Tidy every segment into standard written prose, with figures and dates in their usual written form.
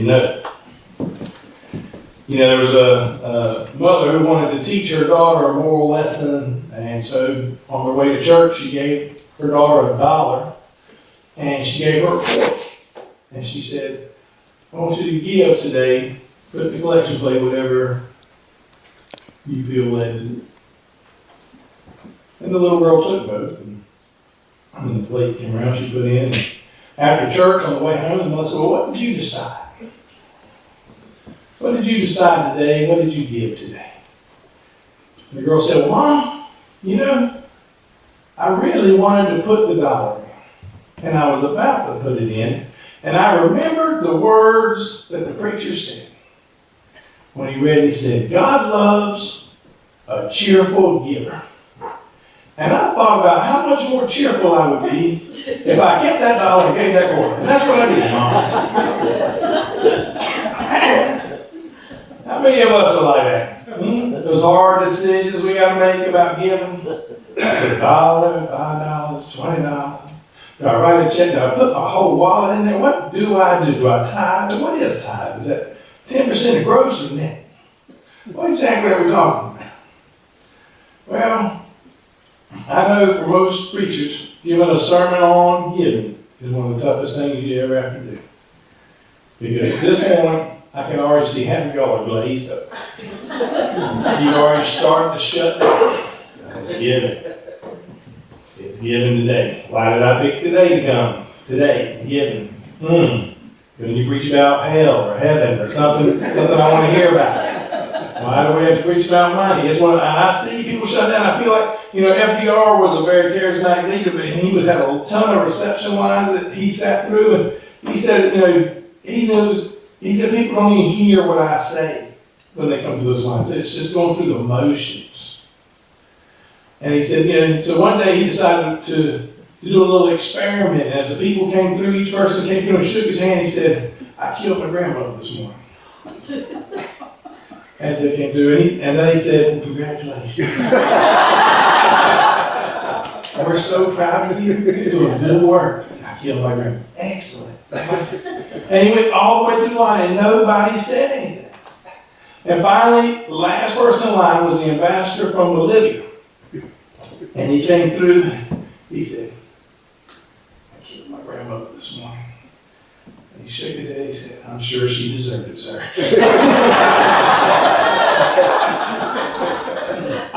didn't know. You know, there was a mother who wanted to teach her daughter a moral lesson, and so on the way to church, she gave her daughter $1, and she gave her a quarter. And she said, I want you to give today, put in the collection plate, whatever you feel led to do. And the little girl took both, and when the plate came around, she put in. And after church, on the way home, the mother said, well, what did you decide? What did you decide today? What did you give today? And the girl said, well, Mom, you know, I really wanted to put the $1 in. And I was about to put it in. And I remembered the words that the preacher said. When he read, he said, God loves a cheerful giver. And I thought about how much more cheerful I would be if I kept that $1 and gave that quarter. And that's what I did, Mom. How many of us are like that? Those hard decisions we got to make about giving. $1, $5, $20. Do I write a check? Do I put my whole wallet in there? What do I do? Do I tithe? What is tithe? Is that 10% of gross or net? What exactly are we talking about? Well, I know for most preachers, giving a sermon on giving is one of the toughest things you ever have to do. Because at this point, I can already see half of y'all are glazed up. You're already starting to shut down. It's giving. It's giving today. Why did I pick today to come? Today, giving. When you preach about hell or heaven or something I want to hear about. Why do we have to preach about money? It's one. I see people shut down. I feel like, you know, FDR was a very charismatic leader, but he had a ton of reception lines that he sat through, and he said, you know, he said people don't even hear what I say when they come through those lines. It's just going through the motions. And he said, you know, so one day he decided to do a little experiment. And as the people came through, each person came through and shook his hand, he said, I killed my grandmother this morning. As they came through, and then he said, well, congratulations. We're so proud of you. You're doing good work. I killed my grandmother. Excellent. And he went all the way through the line, and nobody said anything. And finally, the last person in line was the ambassador from Bolivia. And he came through, he said, I killed my grandmother this morning. And he shook his head, he said, I'm sure she deserved it, sir.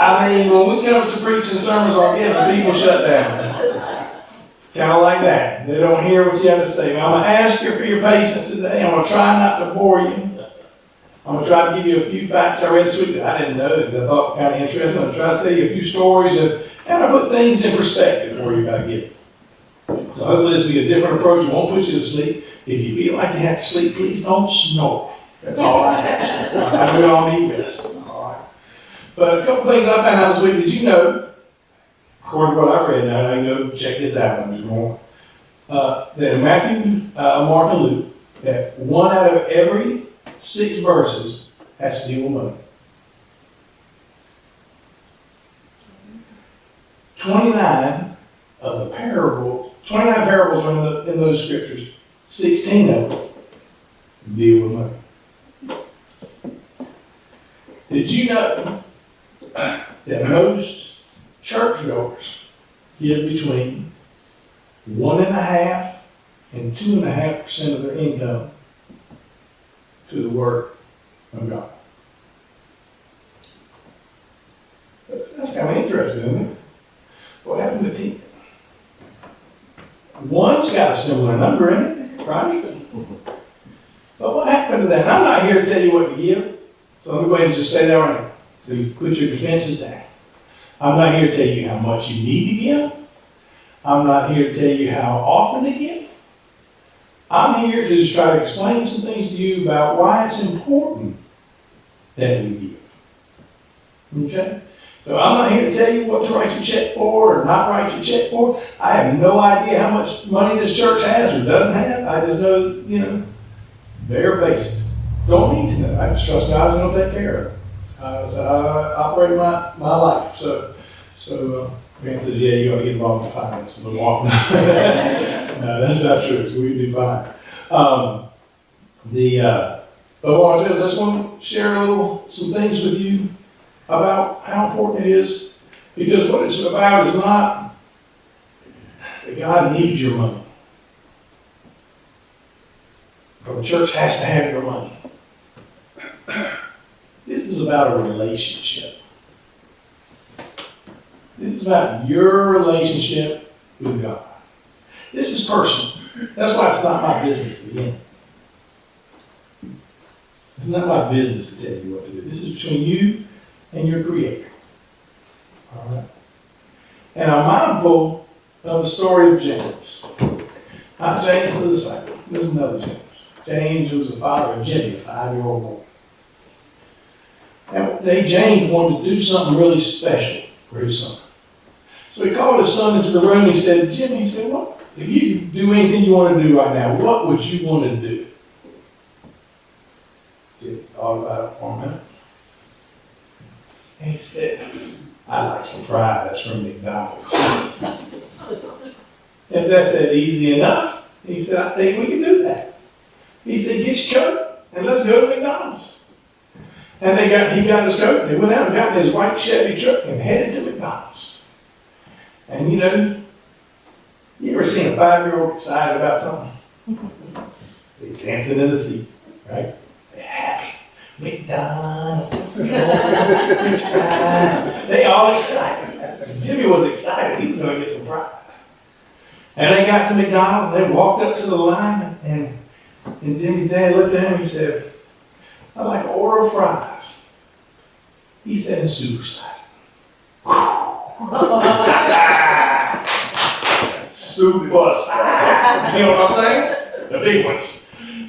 I mean, when we come to preaching sermons on giving, people shut down. Kind of like that. They don't hear what you have to say. Now, I'm going to ask you for your patience today. I'm going to try not to bore you. I'm going to try to give you a few facts I read this week that I didn't know that I thought kind of interesting. I'm going to try to tell you a few stories and kind of put things in perspective for you about giving. So hopefully this will be a different approach. It won't put you to sleep. If you feel like you have to sleep, please don't snore. That's all I ask. I know we all need rest. All right. But a couple things I found out this week. Did you know, according to what I've read now, I can go check this out if there's more, that in Matthew, Mark, and Luke, that 1 out of every 6 verses has to deal with money. 29 parables are in those scriptures. 16 of them deal with money. Did you know that most churchgoers give between 1.5% and 2.5% of their income to the work of God? That's kind of interesting, isn't it? What happened to 10? One's got a similar number in it, right? But what happened to that? And I'm not here to tell you what to give. So let me go ahead and just say that right now. So you put your defenses down. I'm not here to tell you how much you need to give. I'm not here to tell you how often to give. I'm here to just try to explain some things to you about why it's important that we give. Okay? So I'm not here to tell you what to write your check for or not write your check for. I have no idea how much money this church has or doesn't have. I just know, very basic. Don't need to know. I just trust God's going to take care of it. That's how I operate my life. So Grant says, yeah, you ought to get involved in finance a little often. No, that's not true. We do fine. But what I do is I just want to share some things with you about how important it is. Because what it's about is not that God needs your money. Or the church has to have your money. This is about a relationship. This is about your relationship with God. This is personal. That's why it's not my business to begin. It's not my business to tell you what to do. This is between you and your Creator. All right? And I'm mindful of the story of James. Not James the disciple. There's another James. James was the father of Jimmy, a 5-year-old boy. And one day James wanted to do something really special for his son. So he called his son into the room and he said, Jimmy, he said, what? If you could do anything you want to do right now, what would you want to do? Jimmy thought about it for a minute. And he said, I'd like some fries from McDonald's. If that's that easy enough, he said, I think we can do that. He said, get your coat and let's go to McDonald's. And he got his coat, they went out and got in his white Chevy truck and headed to McDonald's. And you ever seen a 5-year-old excited about something? They're dancing in the seat, right? They're happy. McDonald's. They all excited. Jimmy was excited. He was going to get some fries. And they got to McDonald's and they walked up to the line and Jimmy's dad looked at him and he said, I'd like an order of fries. He said, and supersize it. Supersize. You know what I'm saying? The big ones.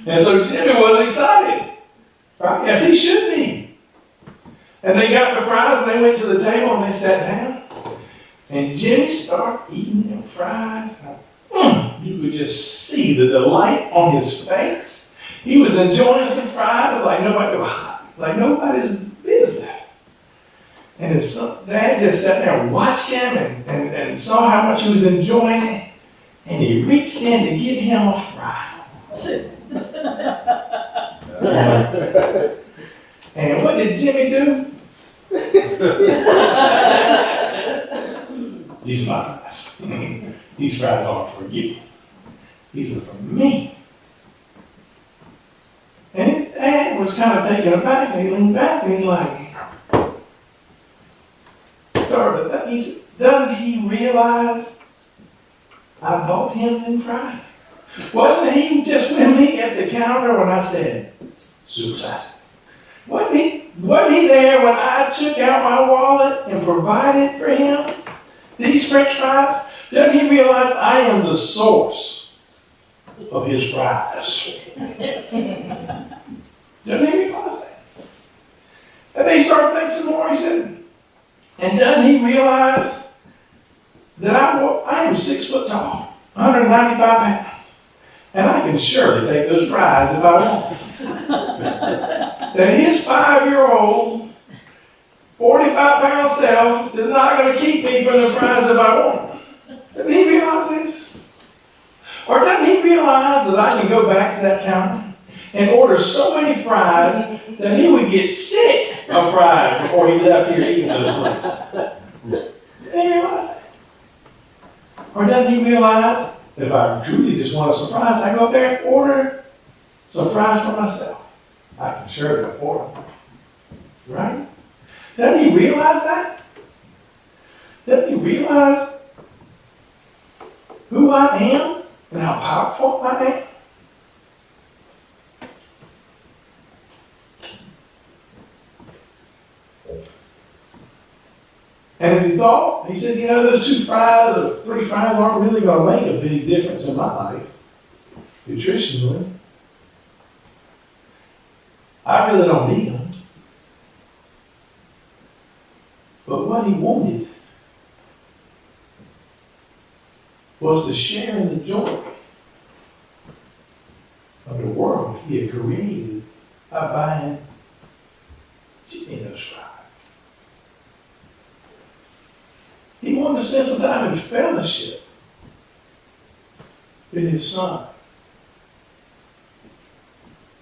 And so Jimmy was excited. Right? Yes, he should be. And they got the fries and they went to the table and they sat down. And Jimmy started eating them fries. You could just see the delight on his face. He was enjoying some fries like nobody's business. And his dad just sat there and watched him and saw how much he was enjoying it. And he reached in to get him a fry. And what did Jimmy do? These are my fries. These fries aren't for you. These are for me. And his dad was kind of taken aback, and he leaned back and he's like, he said, doesn't he realize I bought him them fries? Wasn't he just with me at the counter when I said, supersize it? Wasn't he there when I took out my wallet and provided for him these French fries? Doesn't he realize I am the source of his fries? Doesn't he realize that? And then he started thinking some more. He said, and doesn't he realize that I am 6 foot tall, 195 pounds, and I can surely take those fries if I want. That his 5-year-old, 45-pound self is not going to keep me from the fries if I want. Doesn't he realize this? Or doesn't he realize that I can go back to that counter and order so many fries that he would get sick of fries before he left here eating those places? Doesn't he realize that? Or doesn't he realize that if I truly just wanted some fries, I go up there and order some fries for myself? I can surely afford them. Right? Doesn't he realize that? Doesn't he realize who I am and how powerful I am? And as he thought, he said, those 2 fries or 3 fries aren't really going to make a big difference in my life, nutritionally. I really don't need them. But what he wanted was to share in the joy of the world he had created by buying Jimmy those fries. He wanted to spend some time in fellowship with his son.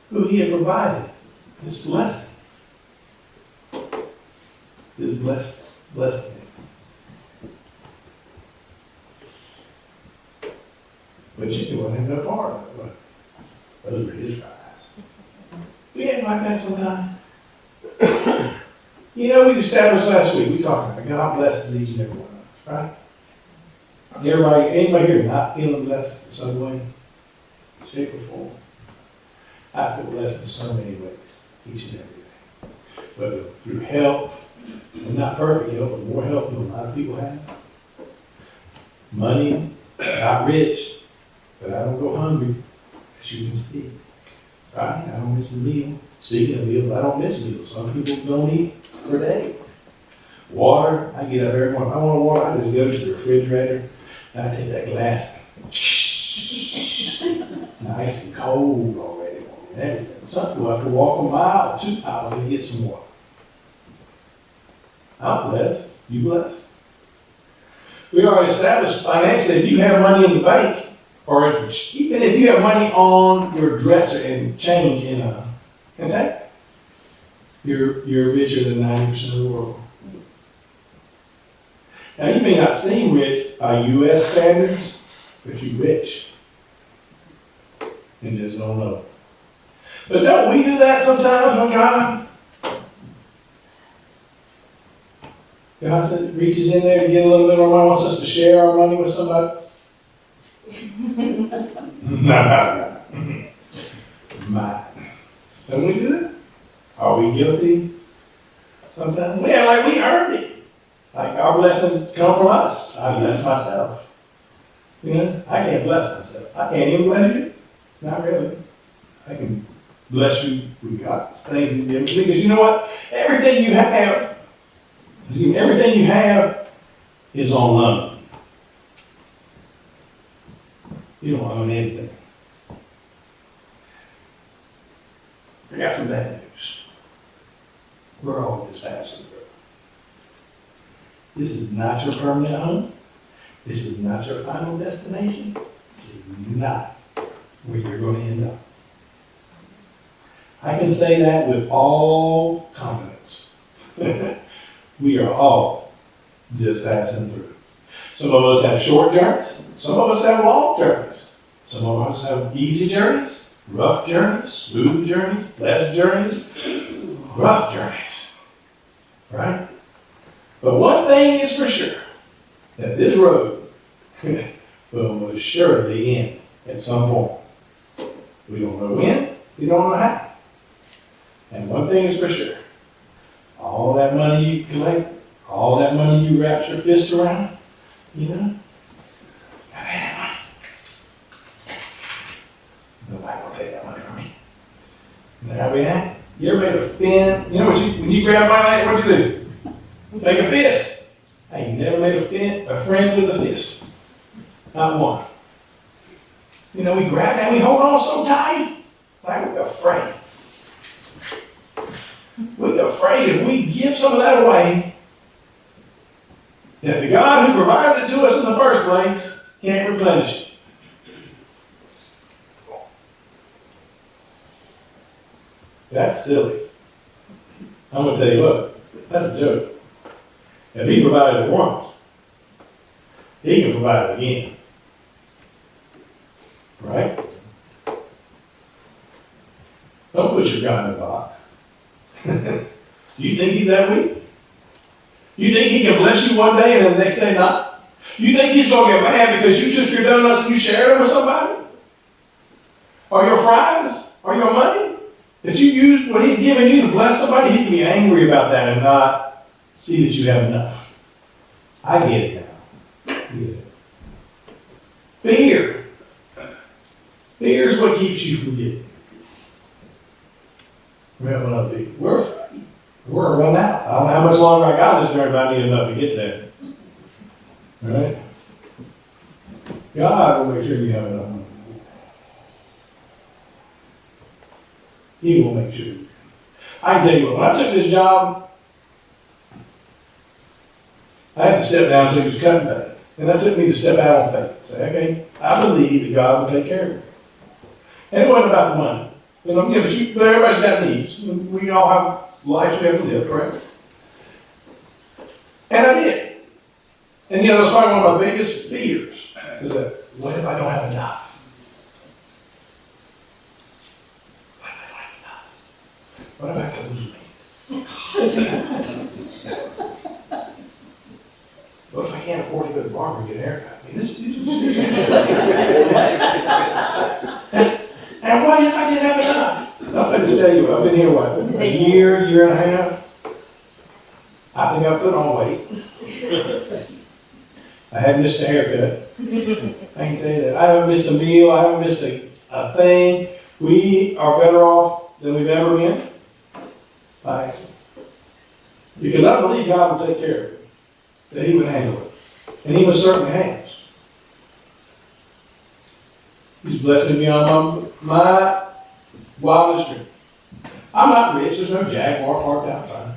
who he had provided his blessing. His blessing. But you wasn't have no part of it. Those were his cries. We ain't like that sometimes. You know, we established last week, we talked about God blesses each and every one of us, right? Anybody here not feeling blessed in some way, shape, or form? I feel blessed in so many ways, each and every day. Whether through health, and not perfect health, but more health than a lot of people have. Money, not rich, but I don't go hungry, as you can see. Right? I don't miss a meal. Speaking of meals, I don't miss meals. Some people don't eat for days. Water, I get up every morning. If I want water, I just go to the refrigerator and I take that glass. Nice and cold already and everything. Some people have to walk a mile, 2 miles to get some water. I'm blessed. You blessed? We already established financially, if you have money in the bank, or even if you have money on your dresser and change in a container, you're richer than 90% of the world. Now you may not seem rich by U.S. standards, but you're rich. And just don't know it. But don't we do that sometimes when God reaches in there to get a little bit more money, wants us to share our money with somebody? No. Mine. Don't we do that? Are we guilty sometimes? Yeah, like we earned it. Like our blessings come from us. I bless myself. You know, I can't bless myself. I can't even bless you. Not really. I can bless you with God's things He's given me. Because you know what? Everything you have is on loan. You don't own anything. I got some bad news. We're all just passing through. This is not your permanent home. This is not your final destination. This is not where you're going to end up. I can say that with all confidence. We are all just passing through. Some of us have short journeys. Some of us have long journeys. Some of us have easy journeys, rough journeys, smooth journeys, less journeys, rough journeys. Right? But one thing is for sure, that this road will assuredly end at some point. We don't know when, we don't know how. And one thing is for sure, all that money you collect, all that money you wrap your fist around, you know, gotta have that money. Nobody gonna take that money from me. You know how we act? You ever made a fin? You know when you grab money like that, what you do? Make a fist. Hey, you never made a friend with a fist. Not one. You know, we grab that, we hold on so tight, like we're afraid. We're afraid if we give some of that away, that the God who provided it to us in the first place can't replenish it. That's silly. I'm going to tell you what, that's a joke. If He provided it once, He can provide it again. Right? Don't put your God in a box. Do you think He's that weak? You think He can bless you one day and then the next day not? You think He's going to get mad because you took your donuts and you shared them with somebody? Or your fries? Or your money? That you used what He'd given you to bless somebody? He can be angry about that and not see that you have enough. I get it now. I get it. Fear. Fear is what keeps you from giving. We're afraid. We're run out. I don't know how much longer I got this journey, but I need enough to get there. All right? God will make sure you have enough money. He will make sure. I can tell you what, when I took this job, I had to step down to His cutting pay. And that took me to step out on faith. Say, okay, I believe that God will take care of me. And it wasn't about the money. Yeah, but everybody's got needs. We all have lives we have to live, correct? And I did. And that's probably one of my biggest fears, is that, what if I don't have enough? What if I don't have enough? What if I have to lose weight? What if I can't afford to go to the barber and get a haircut? I mean, and what if I didn't have enough? I'll just tell you, I've been here, what, a year and a half? I think I've put on weight. I haven't missed a haircut. I can tell you that. I haven't missed a meal. I haven't missed a thing. We are better off than we've ever been. Because I believe God will take care of it. That He would handle it. And He would certainly has. He's blessed me beyond my wildest dream. I'm not rich. There's no Jaguar parked out front.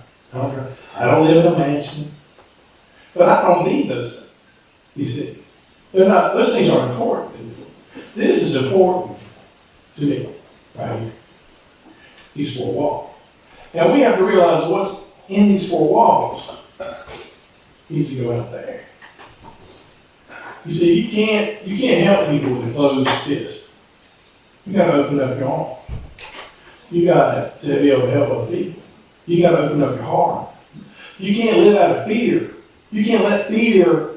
I don't live in a mansion. But I don't need those things. You see, those things aren't important to me. This is important to me, right here. These four walls. Now we have to realize what's in these four walls needs to go out there. You see, you can't help people with a closed fist. You got to open up your arm. You got to be able to help other people. You got to open up your heart. You can't live out of fear. You can't let fear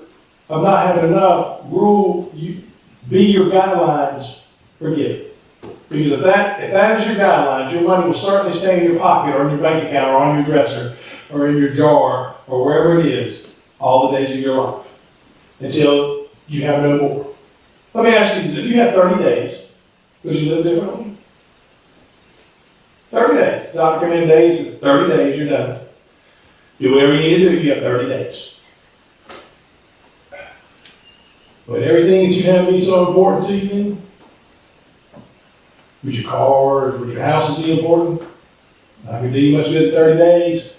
of not having enough rule you, be your guidelines for giving. Because if that is your guidelines, your money will certainly stay in your pocket or in your bank account or on your dresser or in your jar or wherever it is all the days of your life until you have no more. Let me ask you this. If you had 30 days, would you live differently? 30 days. Documented days, 30 days, you're done. Do whatever you need to do, you have 30 days. But everything that you have be so important to you then? Would your cars, would your houses be important? Not going to do you much good in 30 days.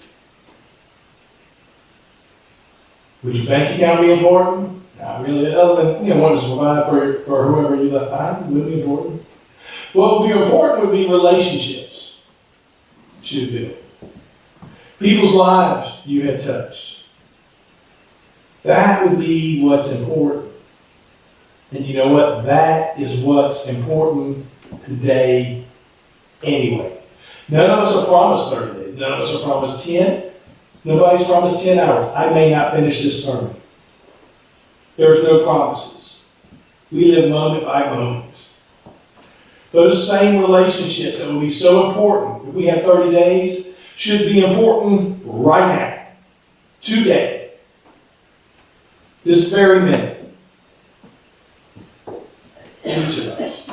Would your bank account be important? Not really, other than, one to provide for whoever you left behind. It would be important. What would be important would be relationships that you build. People's lives you had touched. That would be what's important. And you know what? That is what's important today anyway. None of us are promised 30 days. None of us are promised 10. Nobody's promised 10 hours. I may not finish this sermon. There's no promises. We live moment by moment. Those same relationships that will be so important if we have 30 days should be important right now. Today. This very minute. Each of us.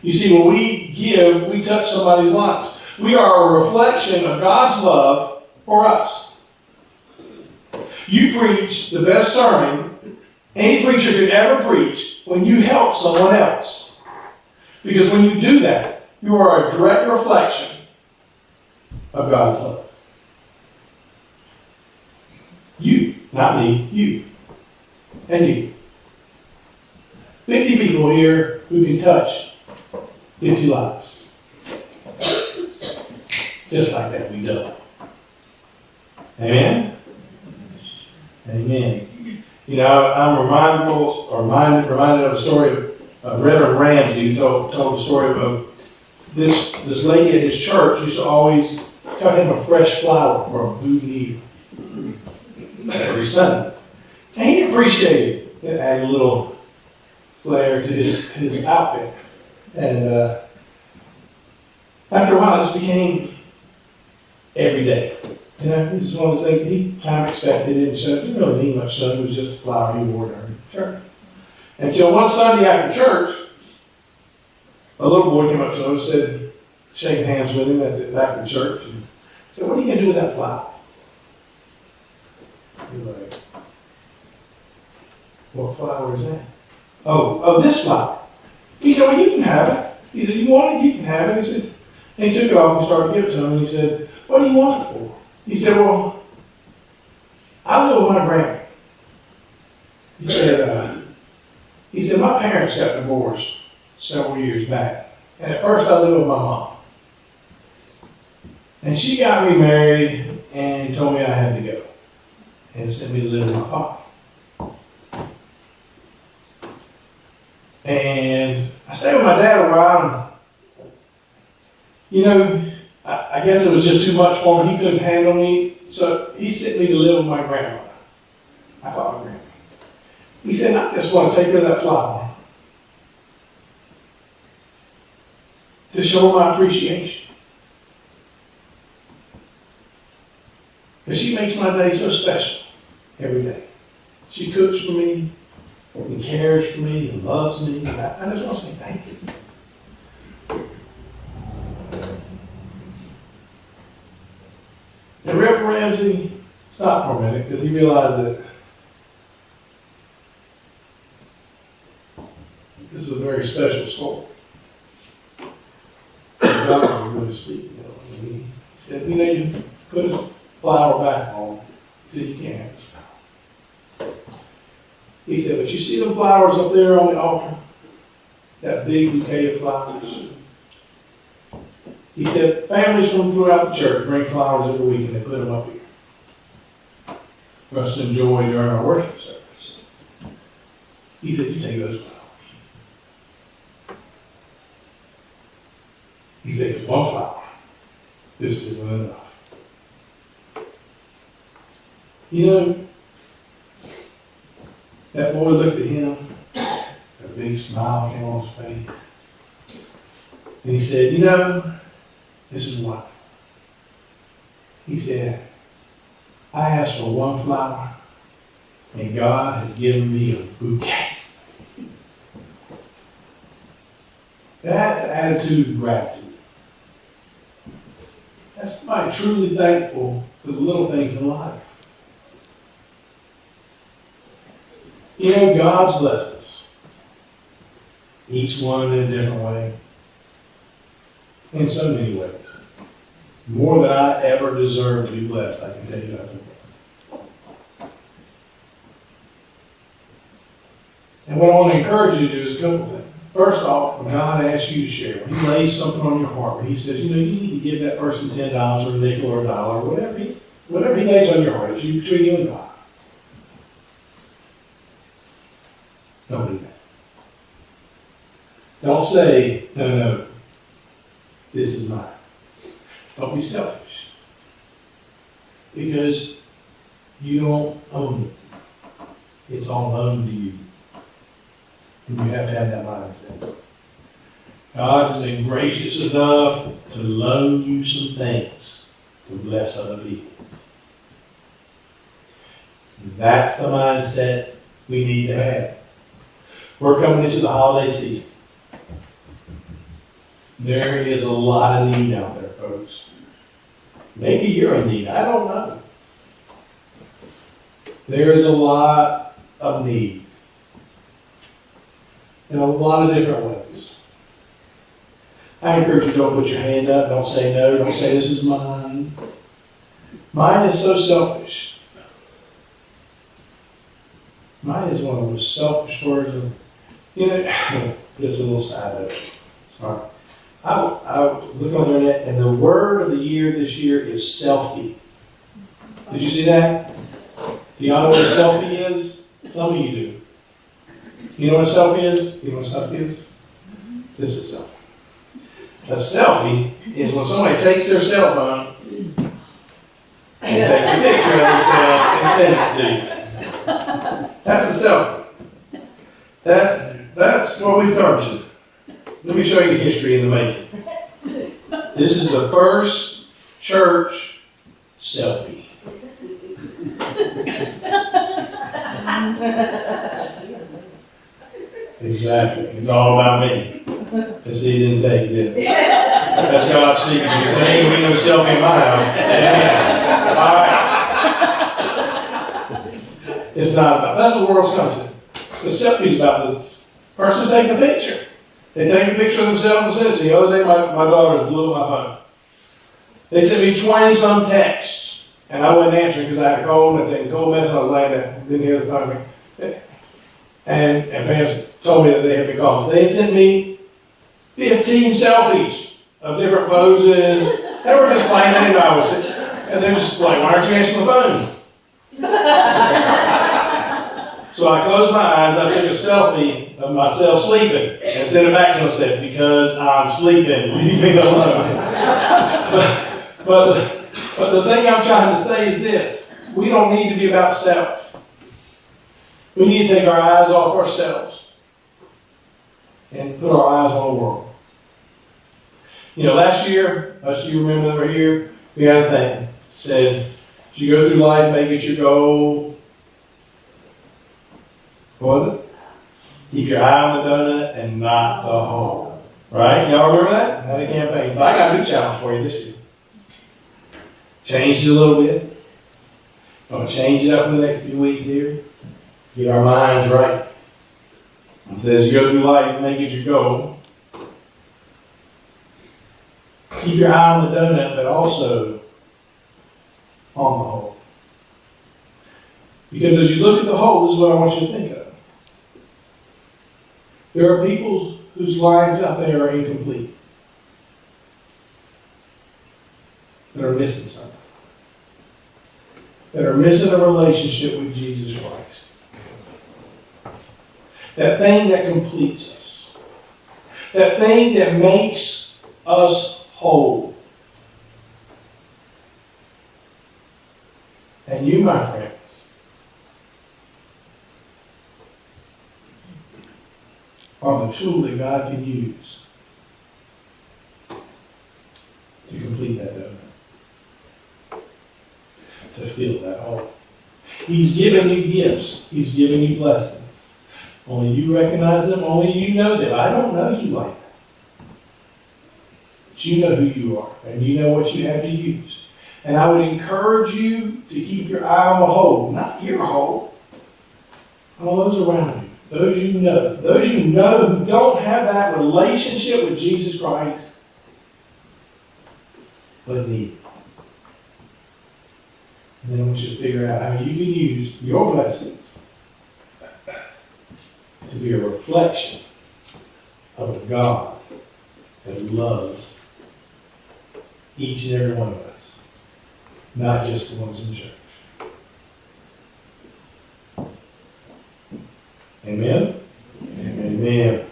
You see, when we give, we touch somebody's lives. We are a reflection of God's love for us. You preach the best sermon any preacher could ever preach when you help someone else. Because when you do that, you are a direct reflection of God's love. You, not me, you. And you. 50 people here who can touch 50 lives. Just like that, we do. Amen? Amen. I'm reminded of a story of Reverend Ramsey, who told the story of this lady at his church used to always cut him a fresh flower for a boutonniere every Sunday. And he appreciated it. It added a little flair to his outfit. And after a while, it just became every day. It was one of those things that he kind of expected. It didn't really mean much to him. It was just a flower he wore during church. Until one Sunday after church, a little boy came up to him and said, shaking hands with him at the back of the church, and said, "What are you going to do with that flower?" He was like, "What flower is that?" Oh, this flower. He said, "Well, you can have it." He said, "You want it? You can have it." He said, and he took it off and started to give it to him. And he said, "What do you want it for?" He said, "Well, I live with my grandma." He said, "My parents got divorced several years back. And at first I lived with my mom. And she got me married and told me I had to go. And sent me to live with my father. And I stayed with my dad a while. And, you know, I guess it was just too much for him. He couldn't handle me. So he sent me to live with my grandmother. I call her grandma. He said, I just want to take her that flower to show her my appreciation. Because she makes my day so special every day. She cooks for me, and cares for me, and loves me. And I just want to say thank you. And Reverend Ramsey stopped for a minute because he realized that this is a very special story. God was really speaking. You know, he said, you know, you put his flower back on. He said, you can't have this flower. He said, but you see them flowers up there on the altar? That big bouquet of flowers? He said, families from throughout the church bring flowers every week and they put them up here for us to enjoy during our worship service. He said, you take those flowers. He said, it's one flower. This isn't enough. You know, that boy looked at him, a big smile came on his face. And he said, you know, this is wonderful. He said, I asked for one flower, and God has given me a bouquet. That's an attitude of gratitude. That's somebody truly thankful for the little things in life. You know, God's blessed us. Each one in a different way. In so many ways. More than I ever deserve to be blessed, I can tell you that. And what I want to encourage you to do is a couple things. First off, when God asks you to share, when He lays something on your heart, when He says, you know, you need to give that person $10 or a nickel or a dollar, or whatever He lays on your heart, it's between you and God. Don't do that. Don't say, no, this is mine. Don't be selfish. Because you don't own it. It's all owned to you. And you have to have that mindset. God has been gracious enough to loan you some things to bless other people. That's the mindset we need to have. We're coming into the holiday season. There is a lot of need out there, folks. Maybe you're in need. I don't know. There is a lot of need. In a lot of different ways. I encourage you, don't put your hand up. Don't say no. Don't say this is mine. Mine is so selfish. Mine is one of the most selfish words of, you know, just a little side note. Sorry. I look on the internet, and the word of the year this year is selfie. Did you see that? Do y'all know what a selfie is? Some of you do. You know what a selfie is? You know what a selfie is? This is a selfie. A selfie is when somebody takes their cell phone and takes a picture of themselves and sends it to you. That's a selfie. That's what we've turned to. Let me show you history in the making. This is the first church selfie. Exactly. It's all about me. And see, he didn't take it. That's God speaking to you. So there ain't gonna be no selfie in my house. Amen. All right. It's not about. That's what the world's come to. The selfie's about this person's taking a picture. They take a picture of themselves and send it to you. The other day, my daughters blew up my phone. They sent me 20-some texts, and I wasn't answering because I had a cold, and I taken a cold medicine. I was laying there, didn't hear the phone ring. And Pam told me that they had been called. They had sent me 15 selfies of different poses. They were just playing, they didn't know I was sitting. And they're just like, why aren't you answering the phone? So I closed my eyes, I took a selfie of myself sleeping and sent it back to him and said, because I'm sleeping, leave me alone. But the thing I'm trying to say is this: we don't need to be about self. We need to take our eyes off ourselves and put our eyes on the world. You know, last year, you remember that we're here, we had a thing. It said, as you go through life, make it your goal. What was it? Keep your eye on the donut and not the hole. Right? Y'all remember that? Had a campaign. But I got a new challenge for you this year. Changed it a little bit. I'm going to change it up for the next few weeks here. Get our minds right. It says you go through life, make it your goal. Keep your eye on the donut, but also on the hole. Because as you look at the hole, this is what I want you to think of. There are people whose lives out there are incomplete. That are missing something. That are missing a relationship with Jesus Christ. That thing that completes us. That thing that makes us whole. And you, my friends, are the tool that God can use to complete that donut, to fill that hole. He's given you gifts. He's given you blessings. Only you recognize them. Only you know them. I don't know you like that. But you know who you are, and you know what you have to use. And I would encourage you to keep your eye on the hole, not your hole, on those around you. Those you know who don't have that relationship with Jesus Christ, but need it. And then I want you to figure out how you can use your blessings to be a reflection of a God that loves each and every one of us, not just the ones in church. Amen? Amen.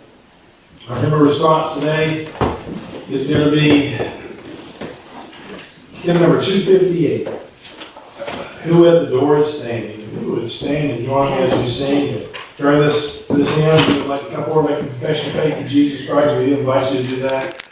Our hymn response today is going to be hymn number 258. Who at the door is standing? Who would stand and join me as we sing? During this hymn, if you would like to come forward and make a confession of faith in Jesus Christ, we invite you to do that.